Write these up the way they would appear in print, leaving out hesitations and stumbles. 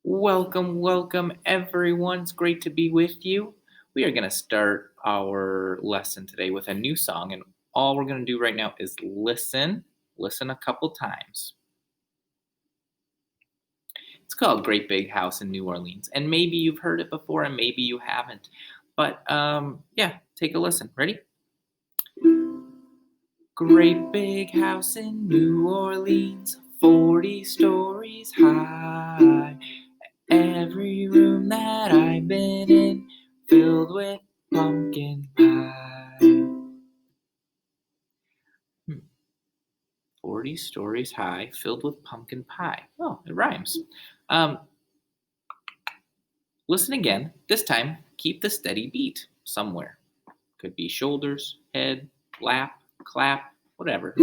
Welcome, everyone. It's great to be with you. We are going to start our lesson today with a new song, and all we're going to do right now is listen a couple times. It's called Great Big House in New Orleans, and maybe you've heard it before, and maybe you haven't. But yeah, take a listen. Ready? Great big house in New Orleans, 40 stories high. Every room that I've been in filled with pumpkin pie. 40 stories high, filled with pumpkin pie. Oh, it rhymes. Um, Listen again. This time, keep the steady beat somewhere. Could be shoulders, head, lap, clap, whatever.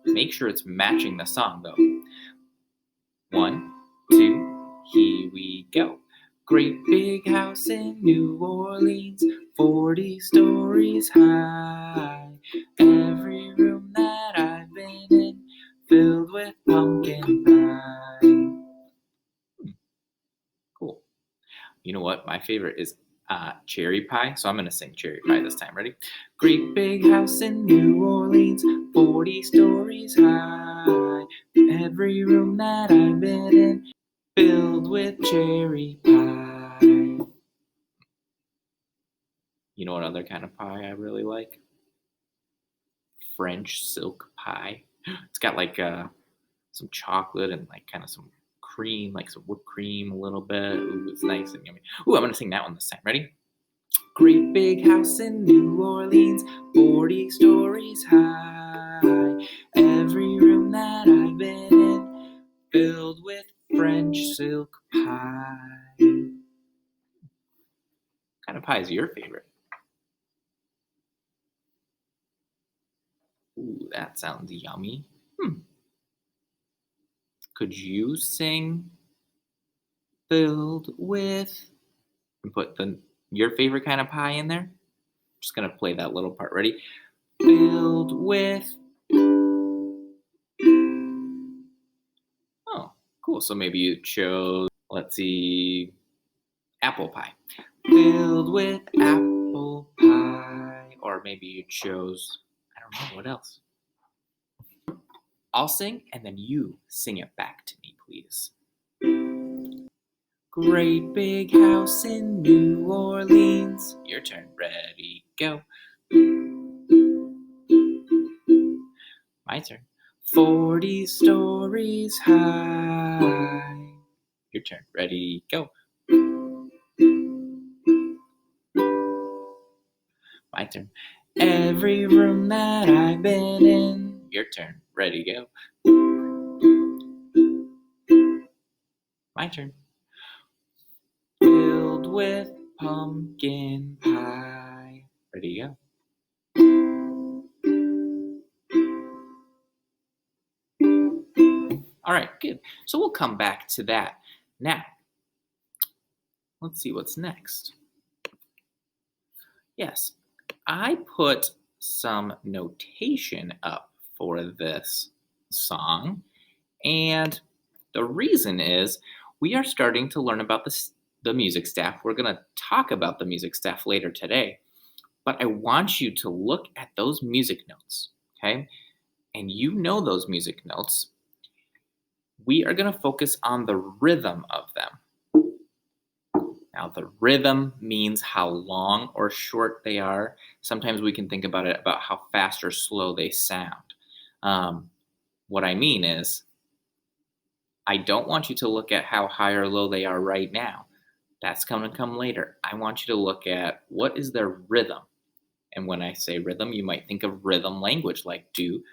Make sure it's matching the song, though. 1, 2, here we go. Great big house in New Orleans, 40 stories high. Every room that I've been in filled with pumpkin pie. Cool. You know what? My favorite is cherry pie, so I'm going to sing cherry pie this time. Ready? Great big house in New Orleans, 40 stories high. Every room that I've been in filled with cherry pie. You know what other kind of pie I really like? French silk pie. It's got like some chocolate and like kind of some cream, like some whipped cream a little bit. Ooh, it's nice and yummy. Ooh, I'm gonna sing that one this time. Ready? Great big house in New Orleans, 40 stories high. Every room that I've been in filled with French silk pie. What kind of pie is your favorite? Ooh, that sounds yummy. Could you sing filled with and put your favorite kind of pie in there? Just gonna play that little part. Ready? Filled with. Oh, cool. So maybe you chose, let's see, apple pie. Filled with apple pie. Or maybe you chose, I don't know, what else? I'll sing and then you sing it back to me, please. Great big house in New Orleans. Your turn. Ready, go. My turn. 40 stories high. Your turn. Ready, go. My turn. Every room that I've been in. Your turn. Ready, go. My turn. Filled with pumpkin pie. Ready, go. All right, good. So we'll come back to that. Now, let's see what's next. Yes, I put some notation up for this song, and the reason is we are starting to learn about the music staff. We're going to talk about the music staff later today, but I want you to look at those music notes, okay? And you know those music notes. We are going to focus on the rhythm of them. Now, the rhythm means how long or short they are. Sometimes we can think about it about how fast or slow they sound. What I mean is, I don't want you to look at how high or low they are right now. That's going to come later. I want you to look at what is their rhythm. And when I say rhythm, you might think of rhythm language like do,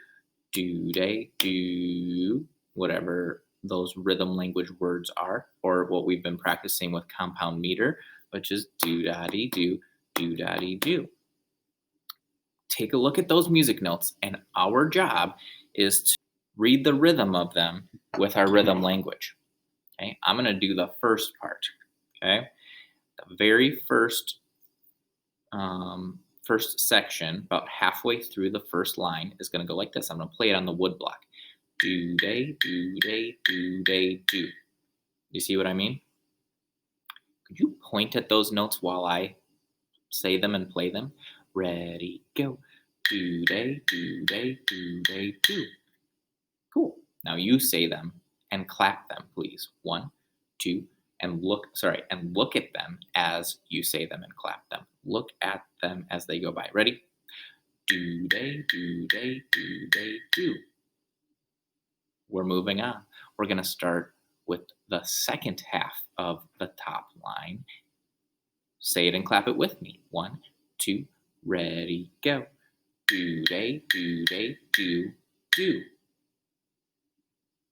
they, do, whatever those rhythm language words are, or what we've been practicing with compound meter, which is do-da-dee-do, do-da-dee-do. Take a look at those music notes, and our job is to read the rhythm of them with our rhythm language. Okay, I'm going to do the first part. Okay, the very first section, about halfway through the first line, is going to go like this. I'm going to play it on the wood block. Do they, do they, do they, do. You see what I mean? Could you point at those notes while I say them and play them? Ready, go. Do they, do they, do they, do. Cool. Now you say them and clap them, please. One, two, and look at them as you say them and clap them. Look at them as they go by. Ready? Do they, do they, do they, do. We're moving on. We're going to start with the second half of the top line. Say it and clap it with me. One, two, ready, go. Do they, do they, do, do.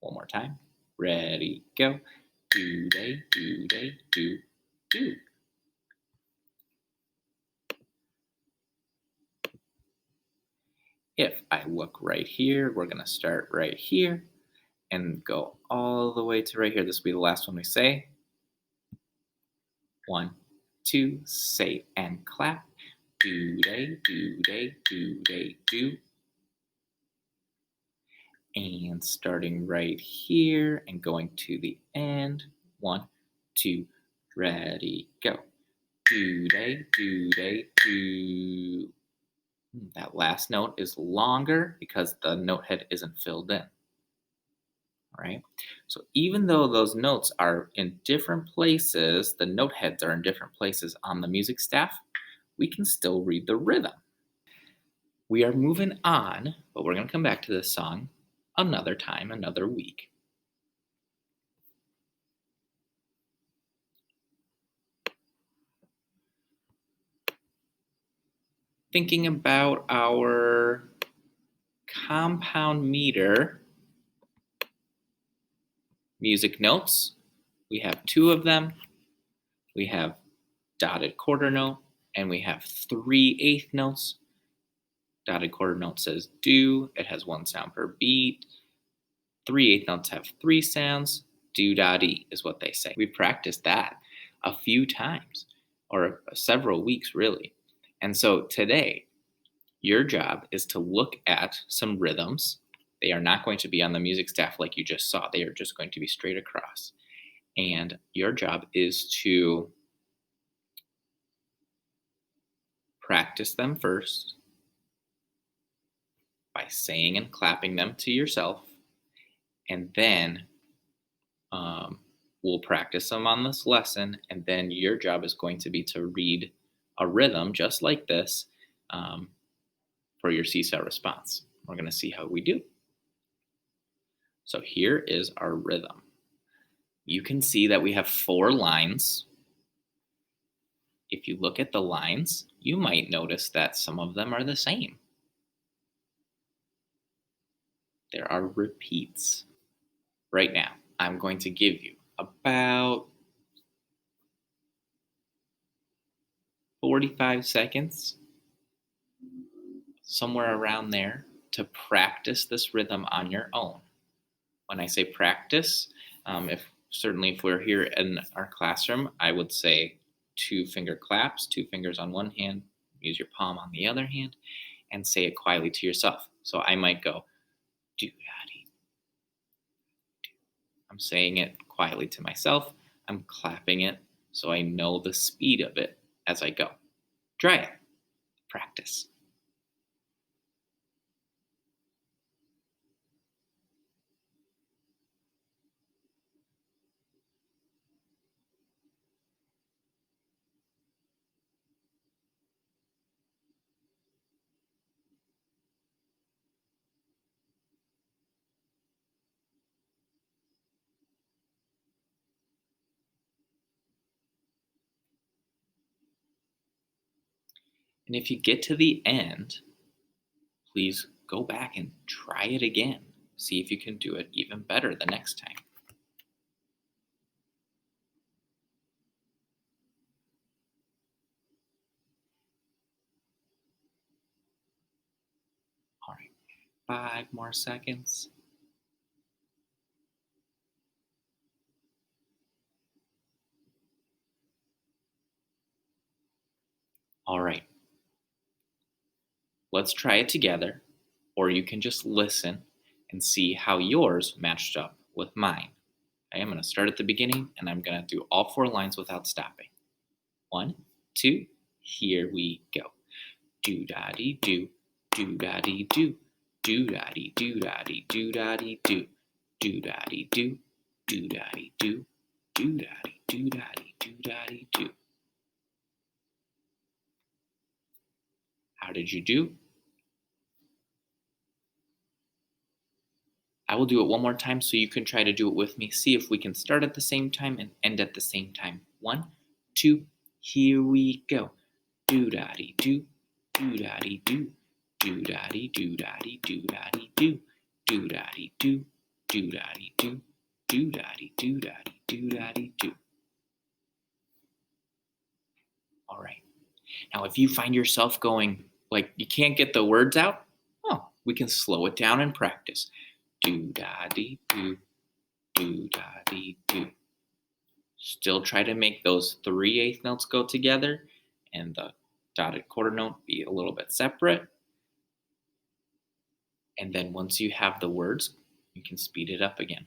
One more time. Ready, go. Do they, do they, do, do. If I look right here, we're going to start right here and go all the way to right here. This will be the last one we say. One, two, say and clap. Do they, do they, do they, do. And starting right here and going to the end. One, two, ready, go. Do they, do they, do. That last note is longer because the note head isn't filled in. All right. So even though those notes are in different places, the note heads are in different places on the music staff, we can still read the rhythm. We are moving on, but we're going to come back to this song another time, another week. Thinking about our compound meter music notes, we have two of them. We have dotted quarter note and we have 3/8 notes. Dotted quarter note says do, it has one sound per beat. 3/8 notes have three sounds. Do dotty is what they say. We practiced that a few times or several weeks really. And so today, your job is to look at some rhythms. They are not going to be on the music staff like you just saw. They are just going to be straight across. And your job is to practice them first by saying and clapping them to yourself. And then we'll practice them on this lesson. And then your job is going to be to read a rhythm just like this for your seesaw response. We're going to see how we do. So here is our rhythm. You can see that we have 4 lines. If you look at the lines, you might notice that some of them are the same. There are repeats. Right now, I'm going to give you about 45 seconds, somewhere around there, to practice this rhythm on your own. When I say practice, if we're here in our classroom, I would say 2 finger claps, 2 fingers on one hand, use your palm on the other hand, and say it quietly to yourself. So I might go, do-da-dee. I'm saying it quietly to myself. I'm clapping it so I know the speed of it as I go. Try it. Practice. And if you get to the end, please go back and try it again. See if you can do it even better the next time. All right, 5 more seconds. All right, let's try it together, or you can just listen and see how yours matched up with mine. Okay, I'm going to start at the beginning, and I'm going to do all 4 lines without stopping. 1, 2, here we go. Do-da-dee-do, do-da-dee-do, do-da-dee-do-da-dee, do-da-dee-do, do-da-dee-do, do-da-dee-do, do-da-dee, do-da-dee, do-da-dee-do. How did you do? I will do it one more time so you can try to do it with me. See if we can start at the same time and end at the same time. 1, 2, here we go. Do-da-dee-do, do-da-dee-do, do-da-dee-do-da-dee, do-da-dee-do, do-da-dee-do, do-da-dee-do, do-da-dee-do-da-dee, do-da-dee-do. All right. Now, if you find yourself going like you can't get the words out, oh, we can slow it down and practice. Do-da-dee-do, do-da-dee-do. Still try to make those 3/8 notes go together and the dotted quarter note be a little bit separate. And then once you have the words, you can speed it up again.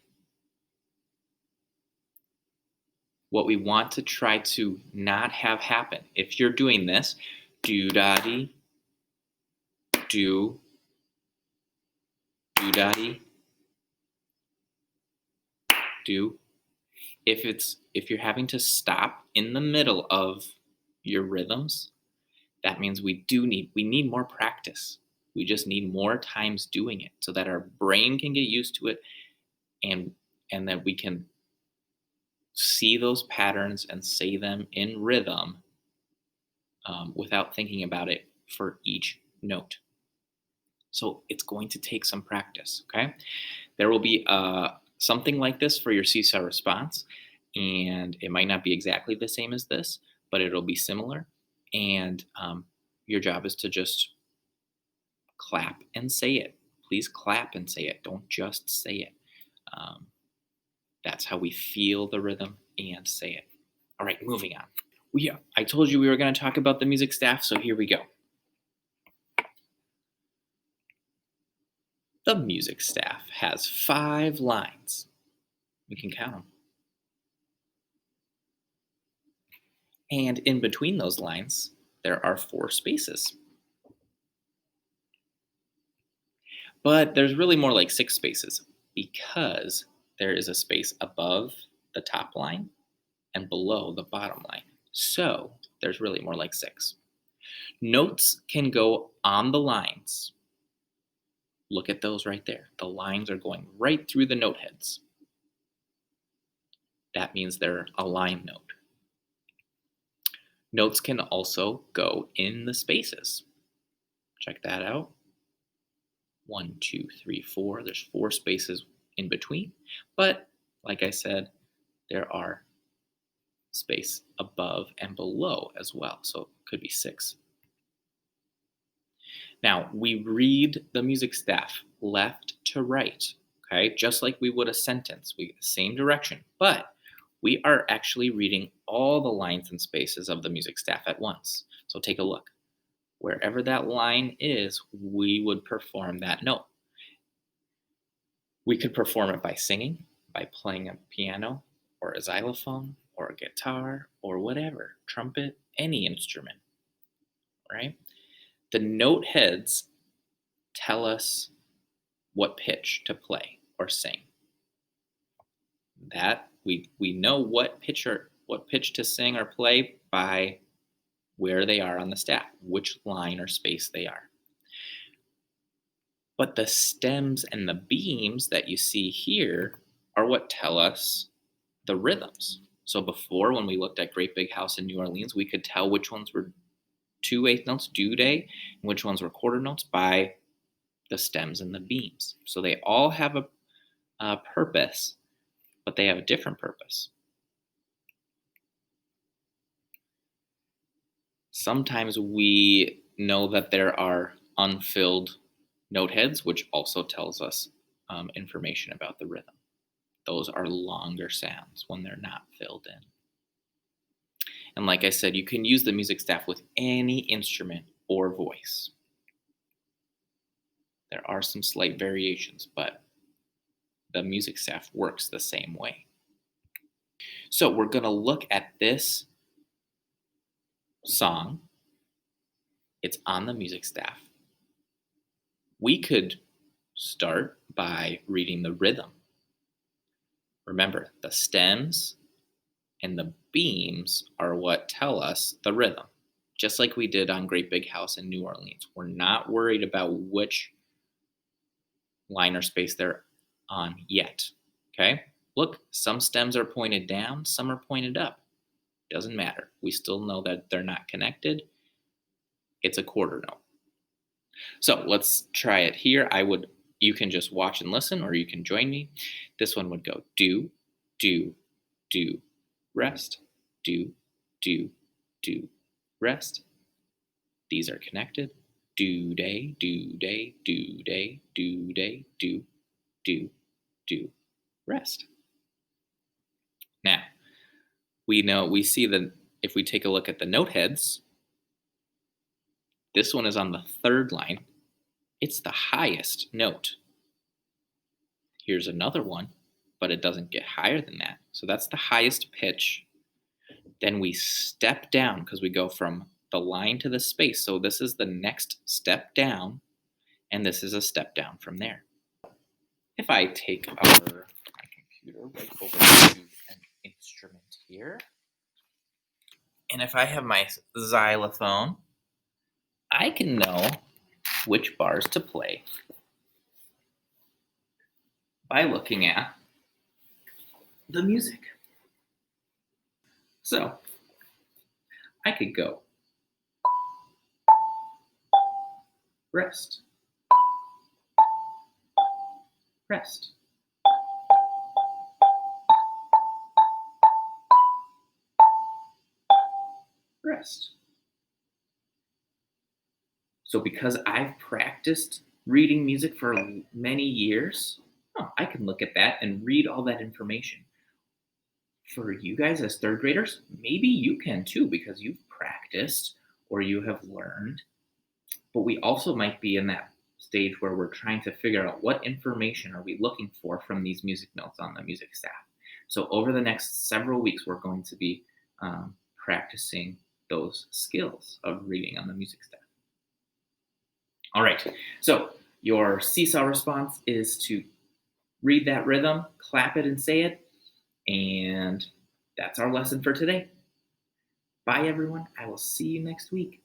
What we want to try to not have happen, if you're doing this, do-da-dee, do-da-dee, do. If you're having to stop in the middle of your rhythms, that means we need more practice. We just need more times doing it so that our brain can get used to it and that we can see those patterns and say them in rhythm without thinking about it for each note. So it's going to take some practice, okay? There will be something like this for your seesaw response, and it might not be exactly the same as this, but it'll be similar. And your job is to just clap and say it. Please clap and say it. Don't just say it. That's how we feel the rhythm and say it. All right, moving on. I told you we were going to talk about the music staff, so here we go. The music staff has 5 lines. You can count them. And in between those lines, there are 4 spaces. But there's really more like 6 spaces because there is a space above the top line and below the bottom line. So there's really more like 6. Notes can go on the lines. Look at those right there. The lines are going right through the note heads. That means they're a line note. Notes can also go in the spaces. Check that out. 1, 2, 3, 4. There's 4 spaces in between. But like I said, there are space above and below as well. So it could be 6. Now, we read the music staff left to right, okay? Just like we would a sentence, same direction, but we are actually reading all the lines and spaces of the music staff at once. So take a look. Wherever that line is, we would perform that note. We could perform it by singing, by playing a piano or a xylophone or a guitar or whatever, trumpet, any instrument, right? The note heads tell us what pitch to play or sing. That we know what pitch to sing or play by where they are on the staff, which line or space they are. But the stems and the beams that you see here are what tell us the rhythms. So before, when we looked at Great Big House in New Orleans, we could tell which ones were 2/8 notes, do-day, and which ones were quarter notes by the stems and the beams. So they all have a purpose, but they have a different purpose. Sometimes we know that there are unfilled note heads, which also tells us information about the rhythm. Those are longer sounds when they're not filled in. And like I said, you can use the music staff with any instrument or voice. There are some slight variations, but the music staff works the same way. So we're going to look at this song. It's on the music staff. We could start by reading the rhythm. Remember, the stems and the beams are what tell us the rhythm, just like we did on Great Big House in New Orleans. We're not worried about which line or space they're on yet. Okay? Look, some stems are pointed down, some are pointed up. Doesn't matter. We still know that they're not connected. It's a quarter note. So let's try it here. You can just watch and listen, or you can join me. This one would go do, do, do, rest, do, do, do, rest. These are connected. Do, day, do, day, do, day, do, day, do, do, do, rest. Now, we see that if we take a look at the note heads, this one is on the third line. It's the highest note. Here's another one, but it doesn't get higher than that. So that's the highest pitch. Then we step down because we go from the line to the space. So this is the next step down, and this is a step down from there. If I take my computer right over to an instrument here, and if I have my xylophone, I can know which bars to play by looking at the music. So I could go rest, rest, rest. So because I've practiced reading music for many years, I can look at that and read all that information. For you guys as third graders, maybe you can too because you've practiced or you have learned. But we also might be in that stage where we're trying to figure out what information are we looking for from these music notes on the music staff. So over the next several weeks, we're going to be practicing those skills of reading on the music staff. All right, so your seesaw response is to read that rhythm, clap it, and say it. And that's our lesson for today. Bye, everyone. I will see you next week.